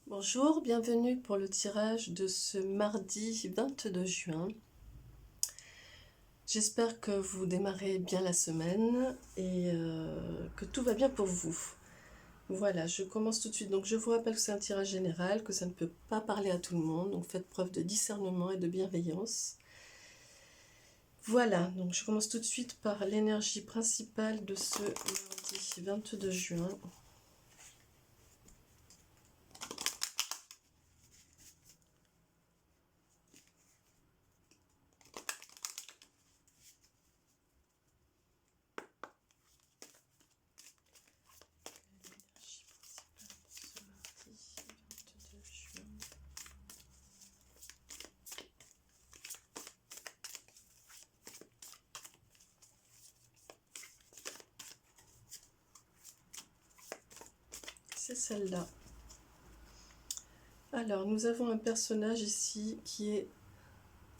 Bonjour, bienvenue pour le tirage de ce mardi 22 juin. J'espère que vous démarrez bien la semaine et que tout va bien pour vous. Voilà, je commence tout de suite. Donc je vous rappelle que c'est un tirage général, que ça ne peut pas parler à tout le monde. Donc faites preuve de discernement et de bienveillance. Voilà, donc je commence tout de suite par l'énergie principale de ce mardi 22 juin. C'est celle-là. Alors, nous avons un personnage ici qui est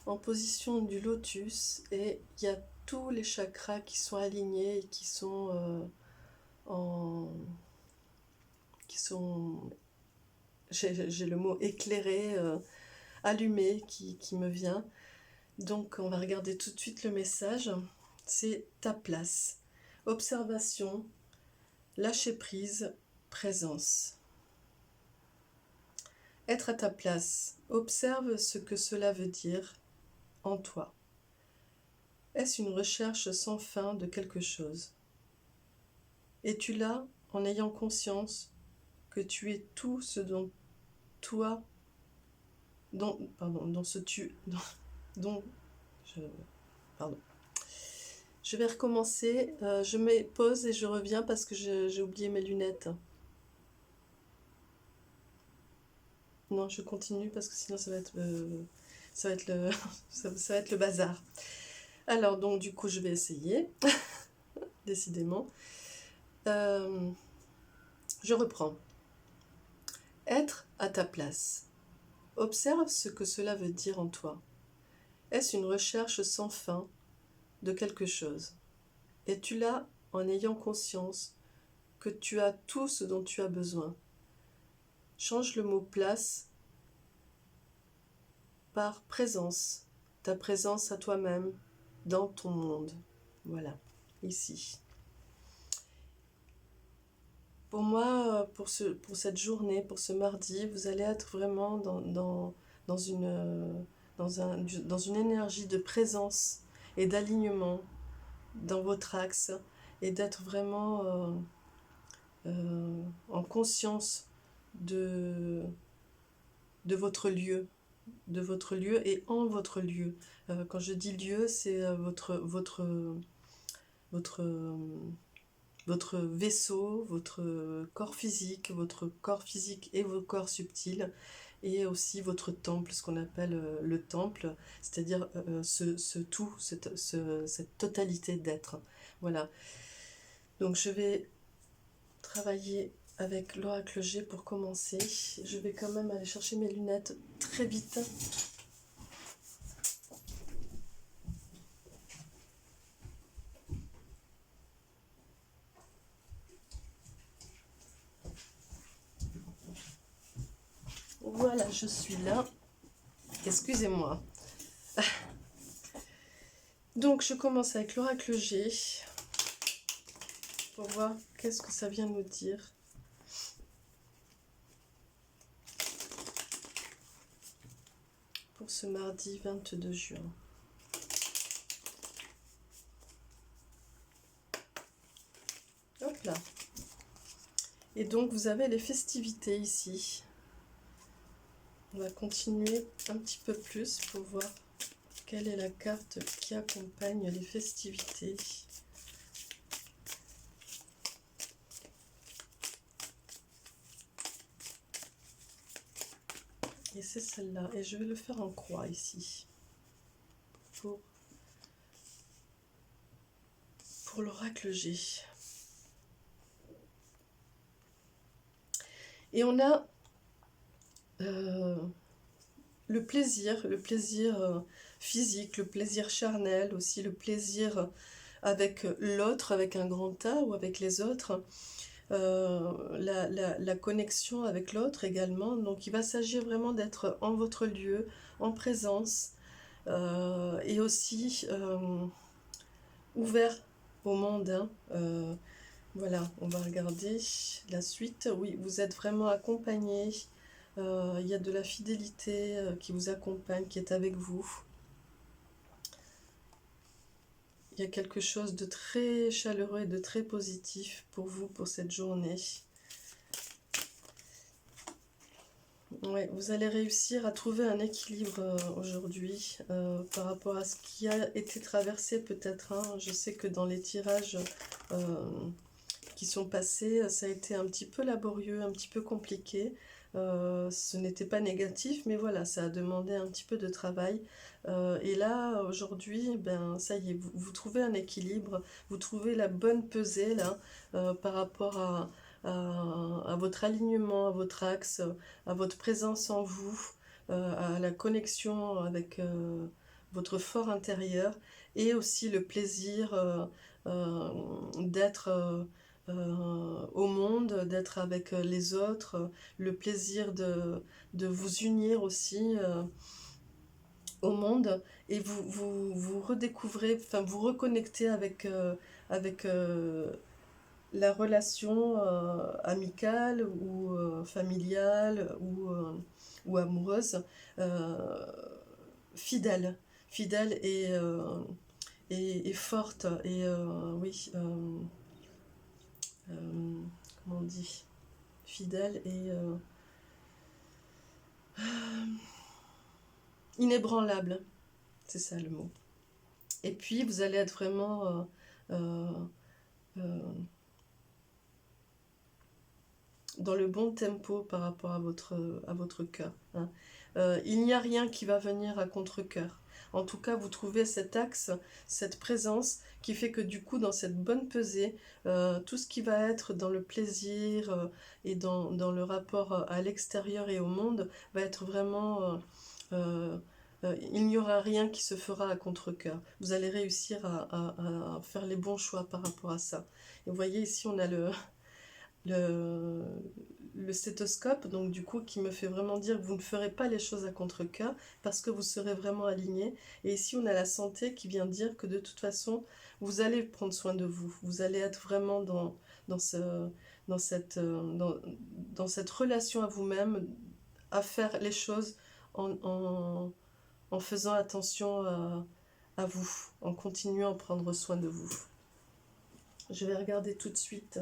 en position du lotus et il y a tous les chakras qui sont alignés et qui sont j'ai le mot éclairé, allumé qui me vient. Donc, on va regarder tout de suite le message. C'est ta place. Observation, lâcher prise, présence. Être à ta place. Observe ce que cela veut dire en toi. Est-ce une recherche sans fin de quelque chose? Es-tu là en ayant conscience que tu es tout ce dont toi, Je vais recommencer, je mets pause et je reviens parce que j'ai oublié mes lunettes. Non, je continue parce que sinon ça va être le bazar. Alors donc du coup je vais essayer, décidément. Je reprends. Être à ta place. Observe ce que cela veut dire en toi. Est-ce une recherche sans fin de quelque chose? Es-tu là en ayant conscience que tu as tout ce dont tu as besoin? Change le mot place par présence, ta présence à toi-même dans ton monde. Voilà, ici. Pour moi, pour cette journée, pour ce mardi, vous allez être vraiment dans une énergie de présence et d'alignement dans votre axe et d'être vraiment en conscience de votre lieu et en votre lieu. Quand je dis lieu, c'est votre vaisseau, votre corps physique et vos corps subtils, et aussi votre temple, ce qu'on appelle le temple, c'est-à-dire ce tout, cette totalité d'être. Voilà. Donc je vais travailler avec l'oracle G pour commencer. Je vais quand même aller chercher mes lunettes très vite. Voilà, je suis là. Excusez-moi. Donc, je commence avec l'oracle G pour voir qu'est-ce que ça vient nous dire. Pour ce mardi 22 juin. Hop là. Et donc, vous avez les festivités ici. On va continuer un petit peu plus pour voir quelle est la carte qui accompagne les festivités. Et c'est celle-là. Et je vais le faire en croix ici. Pour l'oracle G. Et on a le plaisir physique, le plaisir charnel, aussi le plaisir avec l'autre, avec un grand A, ou avec les autres. la connexion avec l'autre également. Donc il va s'agir vraiment d'être en votre lieu, en présence, et aussi ouvert au monde, hein. Voilà, on va regarder la suite. Oui, vous êtes vraiment accompagné. Il y a de la fidélité qui vous accompagne, qui est avec vous. Il y a quelque chose de très chaleureux et de très positif pour vous, pour cette journée. Ouais, vous allez réussir à trouver un équilibre aujourd'hui par rapport à ce qui a été traversé peut-être, hein. Je sais que dans les tirages qui sont passés, ça a été un petit peu laborieux, un petit peu compliqué. Ce n'était pas négatif, mais voilà, ça a demandé un petit peu de travail. Et là, aujourd'hui, ben, ça y est, vous trouvez un équilibre, vous trouvez la bonne pesée là, par rapport à votre alignement, à votre axe, à votre présence en vous, à la connexion avec votre fort intérieur, et aussi le plaisir d'être au monde, d'être avec les autres, le plaisir de vous unir aussi au monde, et vous redécouvrez, enfin vous reconnectez avec la relation amicale ou familiale ou amoureuse, euh, fidèle, fidèle et forte, et oui, comment on dit, fidèle et inébranlable, c'est ça le mot. Et puis vous allez être vraiment euh, euh, dans le bon tempo par rapport à votre cœur, hein. Il n'y a rien qui va venir à contre-cœur. En tout cas, vous trouvez cet axe, cette présence qui fait que du coup, dans cette bonne pesée, tout ce qui va être dans le plaisir et dans le rapport à l'extérieur et au monde va être vraiment... il n'y aura rien qui se fera à contre-cœur. Vous allez réussir à faire les bons choix par rapport à ça. Et vous voyez ici, on a le, le stéthoscope, donc du coup qui me fait vraiment dire que vous ne ferez pas les choses à contre-cœur parce que vous serez vraiment aligné. Et ici on a la santé qui vient dire que de toute façon vous allez prendre soin de vous, vous allez être vraiment dans, ce, dans cette relation à vous-même, à faire les choses en faisant attention à vous, en continuant à prendre soin de vous. Je vais regarder tout de suite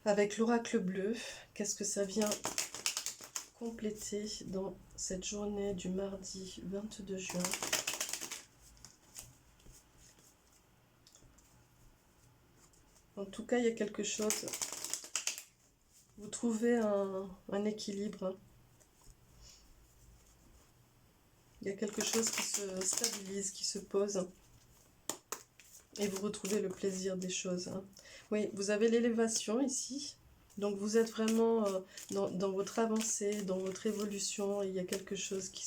avec l'oracle bleu, qu'est-ce que ça vient compléter dans cette journée du mardi 22 juin. En tout cas, il y a quelque chose. Vous trouvez un équilibre. Il y a quelque chose qui se stabilise, qui se pose. Et vous retrouvez le plaisir des choses. Oui, vous avez l'élévation ici. Donc vous êtes vraiment dans votre avancée, dans votre évolution. Il y a quelque chose qui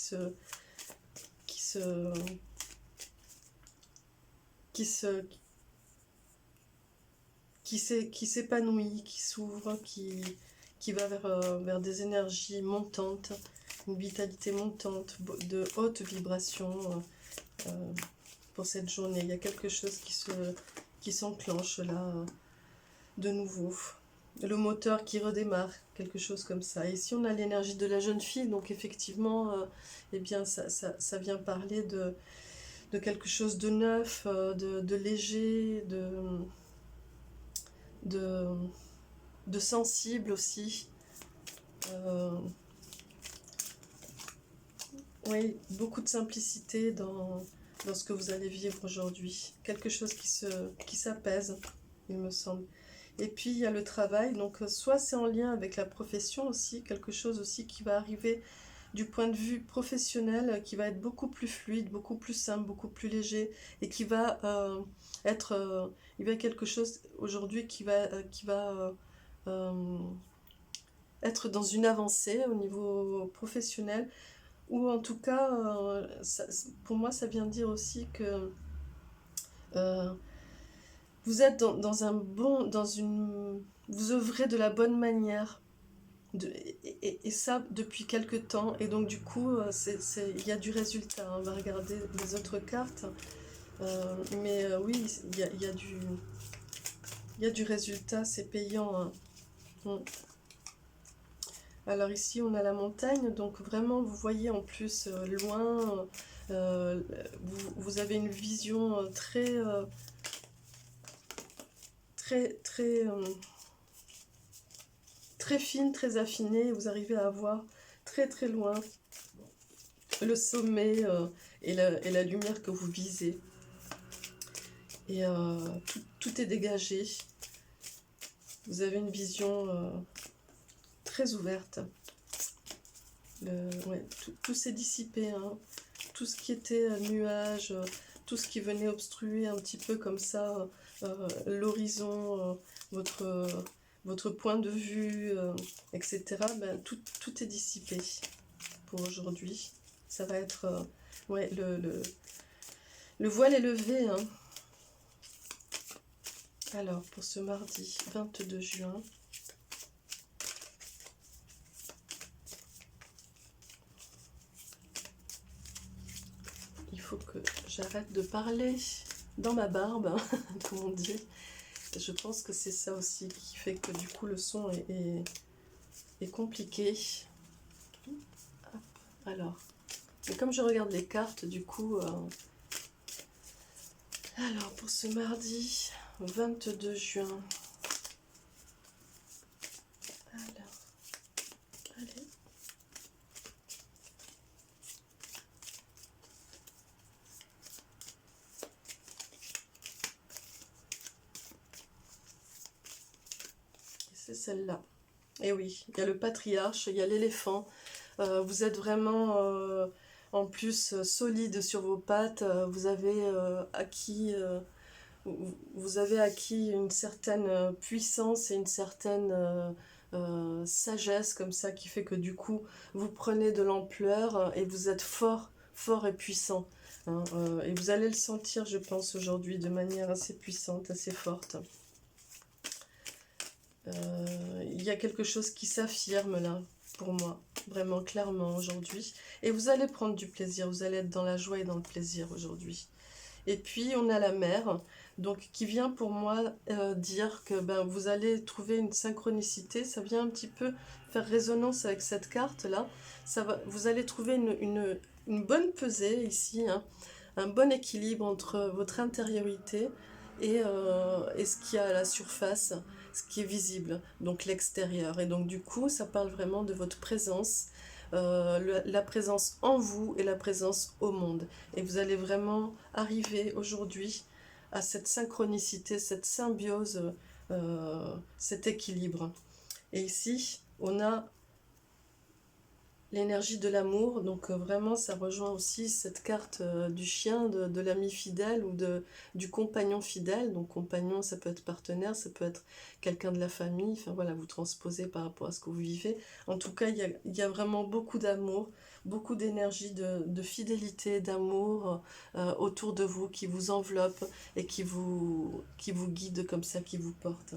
s'épanouit, qui s'ouvre, qui va vers des énergies montantes, une vitalité montante, de haute vibration pour cette journée. Il y a quelque chose qui s'enclenche là, de nouveau. Le moteur qui redémarre, quelque chose comme ça. Et ici, on a l'énergie de la jeune fille, donc effectivement, eh bien, ça vient parler de quelque chose de neuf, de léger, de sensible aussi. Oui, beaucoup de simplicité dans ce que vous allez vivre aujourd'hui. Quelque chose qui s'apaise, il me semble. Et puis il y a le travail, donc soit c'est en lien avec la profession aussi, quelque chose aussi qui va arriver du point de vue professionnel, qui va être beaucoup plus fluide, beaucoup plus simple, beaucoup plus léger, et qui va être... il y a quelque chose aujourd'hui qui va être dans une avancée au niveau professionnel, ou en tout cas, pour moi, ça vient dire aussi que vous êtes dans un bon, vous œuvrez de la bonne manière. Et ça depuis quelque temps. Et donc du coup, il y a du résultat. On va regarder les autres cartes. Oui, il y a du résultat, c'est payant. Hein. Mm. Alors ici, on a la montagne. Donc vraiment, vous voyez en plus loin. Vous avez une vision très fine, très affinée. Vous arrivez à voir très très loin le sommet et la lumière que vous visez. Et tout est dégagé. Vous avez une vision très ouverte. Ouais, tout s'est dissipé. Hein. Tout ce qui était nuage, tout ce qui venait obstruer un petit peu comme ça l'horizon, votre point de vue, etc. Ben, tout est dissipé pour aujourd'hui. Ça va être... ouais, le voile est levé. Hein. Alors, pour ce mardi 22 juin, il faut que j'arrête de parler dans ma barbe, hein, comme on dit. Je pense que c'est ça aussi qui fait que du coup le son est compliqué. Hop, alors, et comme je regarde les cartes, du coup... alors, pour ce mardi 22 juin... Alors, allez... C'est celle-là. Et oui, il y a le patriarche, il y a l'éléphant. Vous êtes vraiment en plus solide sur vos pattes. Vous avez acquis une certaine puissance et une certaine sagesse comme ça qui fait que du coup vous prenez de l'ampleur et vous êtes fort, fort et puissant. Hein, et vous allez le sentir, je pense, aujourd'hui de manière assez puissante, assez forte. Il y a quelque chose qui s'affirme là, pour moi, vraiment clairement aujourd'hui. Et vous allez prendre du plaisir, vous allez être dans la joie et dans le plaisir aujourd'hui. Et puis on a la mer, donc qui vient pour moi dire que ben, vous allez trouver une synchronicité. Ça vient un petit peu faire résonance avec cette carte-là. Vous allez trouver une bonne pesée ici, hein, un bon équilibre entre votre intériorité et ce qu'il y a à la surface, ce qui est visible, donc l'extérieur. Et donc du coup, ça parle vraiment de votre présence, la présence en vous et la présence au monde. Et vous allez vraiment arriver aujourd'hui à cette synchronicité, cette symbiose, cet équilibre. Et ici, on a l'énergie de l'amour, donc vraiment ça rejoint aussi cette carte du chien, de l'ami fidèle ou du compagnon fidèle. Donc compagnon, ça peut être partenaire, ça peut être quelqu'un de la famille, enfin voilà, vous transposez par rapport à ce que vous vivez. En tout cas, il y a vraiment beaucoup d'amour, beaucoup d'énergie, de fidélité, d'amour autour de vous, qui vous enveloppe et qui vous guide comme ça, qui vous porte.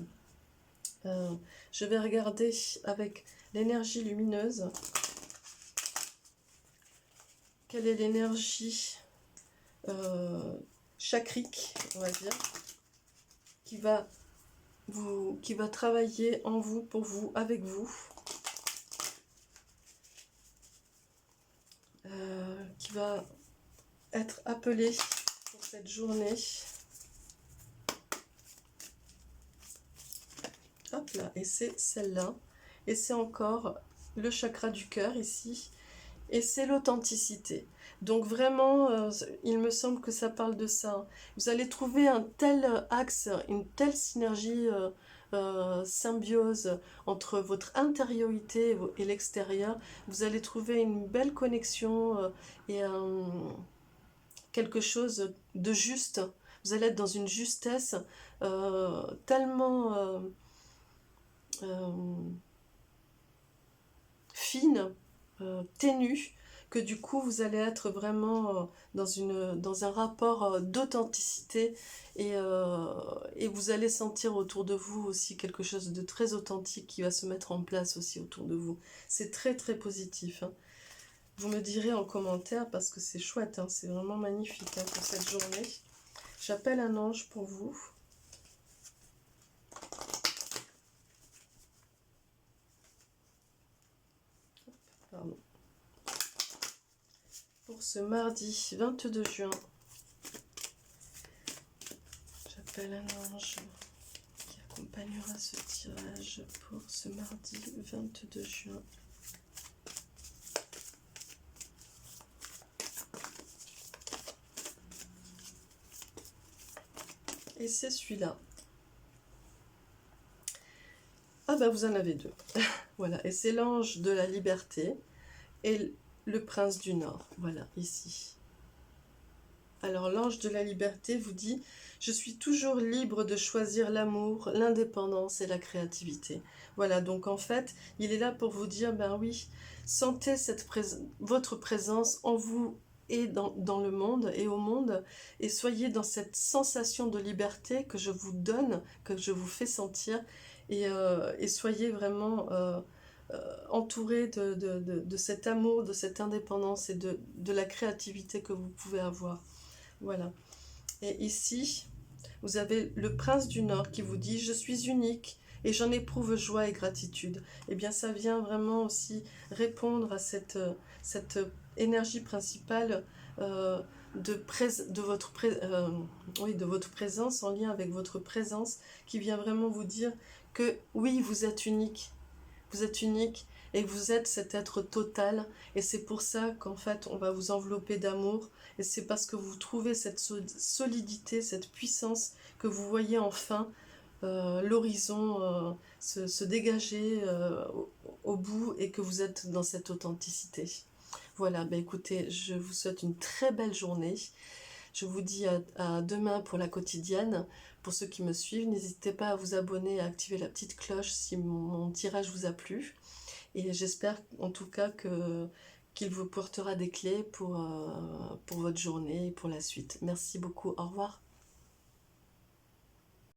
Je vais regarder avec l'énergie lumineuse. Quelle est l'énergie chakrique, on va dire, qui va travailler en vous, pour vous, avec vous, qui va être appelée pour cette journée. Hop là, et c'est celle-là. Et c'est encore le chakra du cœur ici. Et c'est l'authenticité. Donc vraiment, il me semble que ça parle de ça. Vous allez trouver un tel axe, une telle synergie, symbiose entre votre intériorité et l'extérieur. Vous allez trouver une belle connexion et quelque chose de juste. Vous allez être dans une justesse tellement fine, ténue, que du coup vous allez être vraiment dans un rapport d'authenticité et vous allez sentir autour de vous aussi quelque chose de très authentique qui va se mettre en place aussi autour de vous. C'est très très positif, hein. Vous me direz en commentaire parce que c'est chouette, hein, c'est vraiment magnifique, hein, pour cette journée. J'appelle un ange pour vous. Pardon. Pour ce mardi 22 juin, j'appelle un ange qui accompagnera ce tirage pour ce mardi 22 juin. Et c'est celui-là. Ah ben vous en avez deux. Voilà, et c'est l'ange de la liberté et le prince du Nord. Voilà, ici. Alors l'ange de la liberté vous dit « Je suis toujours libre de choisir l'amour, l'indépendance et la créativité. » Voilà, donc en fait, il est là pour vous dire « Ben oui, sentez votre présence en vous et dans le monde et au monde, et soyez dans cette sensation de liberté que je vous donne, que je vous fais sentir, et soyez vraiment entouré de cet amour, de cette indépendance et de la créativité que vous pouvez avoir. » Voilà. Et ici, vous avez le prince du Nord qui vous dit « Je suis unique et j'en éprouve joie et gratitude. » Eh bien, ça vient vraiment aussi répondre à cette énergie principale de votre présence, en lien avec votre présence, qui vient vraiment vous dire que oui, vous êtes unique. Vous êtes unique et vous êtes cet être total, et c'est pour ça qu'en fait on va vous envelopper d'amour, et c'est parce que vous trouvez cette solidité, cette puissance, que vous voyez enfin l'horizon se dégager au bout, et que vous êtes dans cette authenticité. Voilà, bah écoutez, je vous souhaite une très belle journée. Je vous dis à demain pour la quotidienne. Pour ceux qui me suivent, n'hésitez pas à vous abonner et à activer la petite cloche si mon tirage vous a plu. Et j'espère en tout cas qu'il vous portera des clés pour votre journée et pour la suite. Merci beaucoup, au revoir.